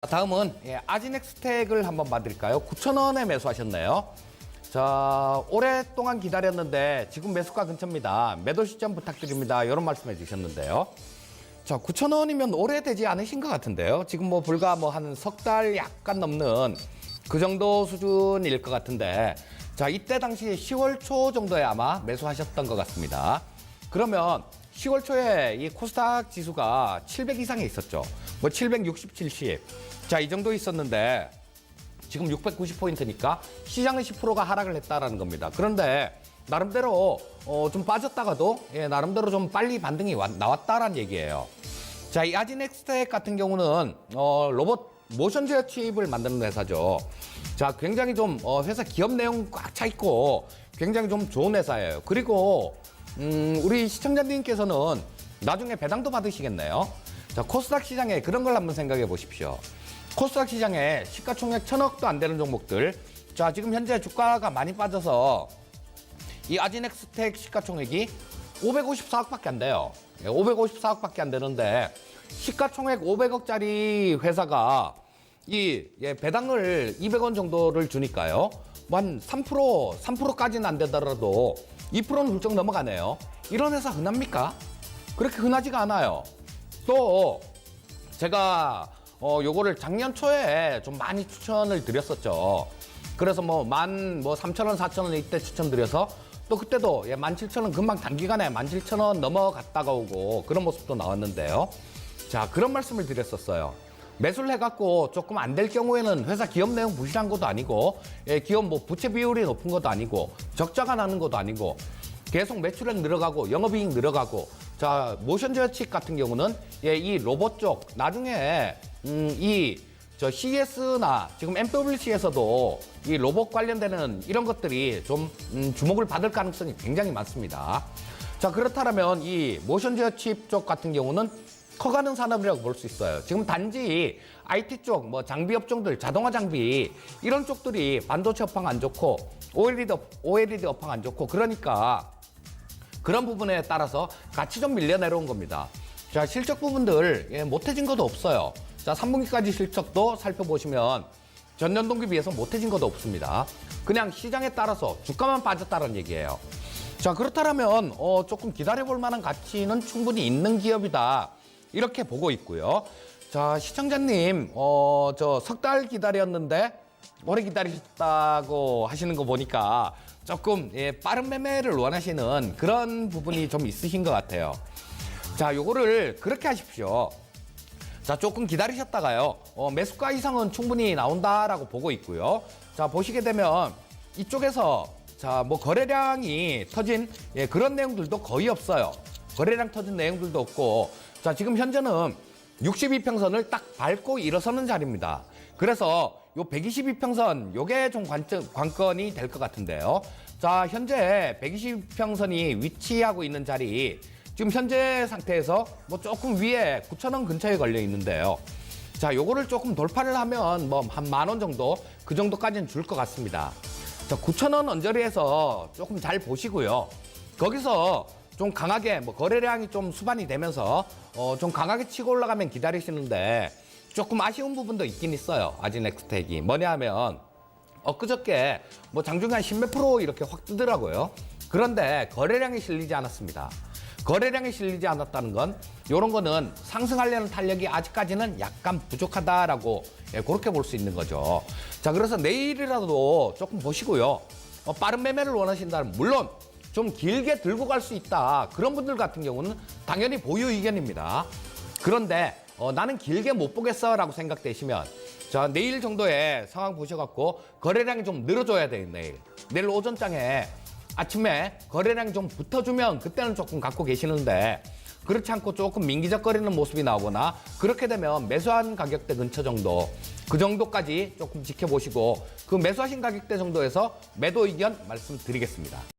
다음은 아지넥스텍을 한번 봐드릴까요? 9,000원에 매수하셨네요. 자, 오랫동안 기다렸는데 지금 매수가 근처입니다. 매도 시점 부탁드립니다. 이런 말씀해 주셨는데요. 자, 9,000원이면 오래되지 않으신 것 같은데요. 지금 뭐 불과 한 석 달 약간 넘는 그 정도 수준일 것 같은데, 자, 이때 당시 10월 초 정도에 아마 매수하셨던 것 같습니다. 그러면 10월 초에 이 코스닥 지수가 700 이상에 있었죠. 760, 70. 자, 이 정도 있었는데 지금 690포인트니까 시장의 10%가 하락을 했다라는 겁니다. 그런데 나름대로 좀 빠졌다가도 나름대로 좀 빨리 반등이 나왔다라는 얘기예요. 자, 이 아지넥스텍 같은 경우는 로봇 모션 제어 칩을 만드는 회사죠. 자, 굉장히 좀 회사 기업 내용 꽉 차 있고 굉장히 좀 좋은 회사예요. 그리고 우리 시청자님께서는 나중에 배당도 받으시겠네요. 자, 코스닥 시장에 그런 걸 한번 생각해 보십시오. 코스닥 시장에 시가총액 1,000억도 안 되는 종목들. 자, 지금 현재 주가가 많이 빠져서 이 아지넥스텍 시가총액이 554억밖에 안 돼요. 554억밖에 안 되는데 시가총액 500억짜리 회사가 이 배당을 200원 정도를 주니까요. 한 3%까지는 안 되더라도 2%는 훌쩍 넘어가네요. 이런 회사 흔합니까? 그렇게 흔하지가 않아요. 또 제가 요거를 작년 초에 좀 많이 추천을 드렸었죠. 그래서 3,000원, 4,000원 이때 추천드려서 또 그때도 17,000원 금방 단기간에 17,000원 넘어갔다가 오고 그런 모습도 나왔는데요. 자, 그런 말씀을 드렸었어요. 매수를 해갖고 조금 안 될 경우에는 회사 기업 내용 부실한 것도 아니고 기업 부채 비율이 높은 것도 아니고 적자가 나는 것도 아니고 계속 매출액 늘어가고 영업이익 늘어가고. 자, 모션 제어 칩 같은 경우는 이 로봇 쪽 나중에 CES나 지금 MWC에서도 이 로봇 관련되는 이런 것들이 좀 주목을 받을 가능성이 굉장히 많습니다. 자, 그렇다면 이 모션 제어 칩 쪽 같은 경우는 커가는 산업이라고 볼 수 있어요. 지금 단지 IT 쪽, 장비 업종들, 자동화 장비 이런 쪽들이 반도체 업황 안 좋고 OLED 업황 안 좋고 그러니까 그런 부분에 따라서 같이 좀 밀려 내려온 겁니다. 자, 실적 부분들 못해진 것도 없어요. 자, 3분기까지 실적도 살펴보시면 전년 동기 비해서 못해진 것도 없습니다. 그냥 시장에 따라서 주가만 빠졌다는 얘기예요. 자, 그렇다면 조금 기다려볼 만한 가치는 충분히 있는 기업이다. 이렇게 보고 있고요. 자, 시청자님, 저 석 달 기다렸는데 오래 기다리셨다고 하시는 거 보니까 조금 빠른 매매를 원하시는 그런 부분이 좀 있으신 것 같아요. 자, 요거를 그렇게 하십시오. 자, 조금 기다리셨다가요. 매수가 이상은 충분히 나온다라고 보고 있고요. 자, 보시게 되면 이쪽에서 자, 거래량이 터진 그런 내용들도 거의 없어요. 거래량 터진 내용들도 없고. 자, 지금 현재는 62평선을 딱 밟고 일어서는 자리입니다. 그래서 요 122평선 요게 좀 관건이 될 것 같은데요. 자, 현재 120평선이 위치하고 있는 자리 지금 현재 상태에서 조금 위에 9,000원 근처에 걸려 있는데요. 자, 요거를 조금 돌파를 하면 한 10,000원 정도 그 정도까지는 줄 것 같습니다. 자, 9,000원 언저리에서 조금 잘 보시고요. 거기서 좀 강하게 거래량이 좀 수반이 되면서 좀 강하게 치고 올라가면 기다리시는데 조금 아쉬운 부분도 있긴 있어요. 아지넥스텍이 뭐냐 하면 엊그저께 장중에 한 10몇 프로 이렇게 확 뜨더라고요. 그런데 거래량이 실리지 않았습니다. 거래량이 실리지 않았다는 건 이런 거는 상승하려는 탄력이 아직까지는 약간 부족하다라고 그렇게 볼 수 있는 거죠. 자, 그래서 내일이라도 조금 보시고요. 빠른 매매를 원하신다면 물론 좀 길게 들고 갈 수 있다. 그런 분들 같은 경우는 당연히 보유 의견입니다. 그런데 나는 길게 못 보겠어 라고 생각되시면 자, 내일 정도의 상황 보셔갖고 거래량이 좀 늘어줘야 돼요. 내일 오전장에 아침에 거래량이 좀 붙어주면 그때는 조금 갖고 계시는데 그렇지 않고 조금 민기적거리는 모습이 나오거나 그렇게 되면 매수한 가격대 근처 정도 그 정도까지 조금 지켜보시고 그 매수하신 가격대 정도에서 매도 의견 말씀드리겠습니다.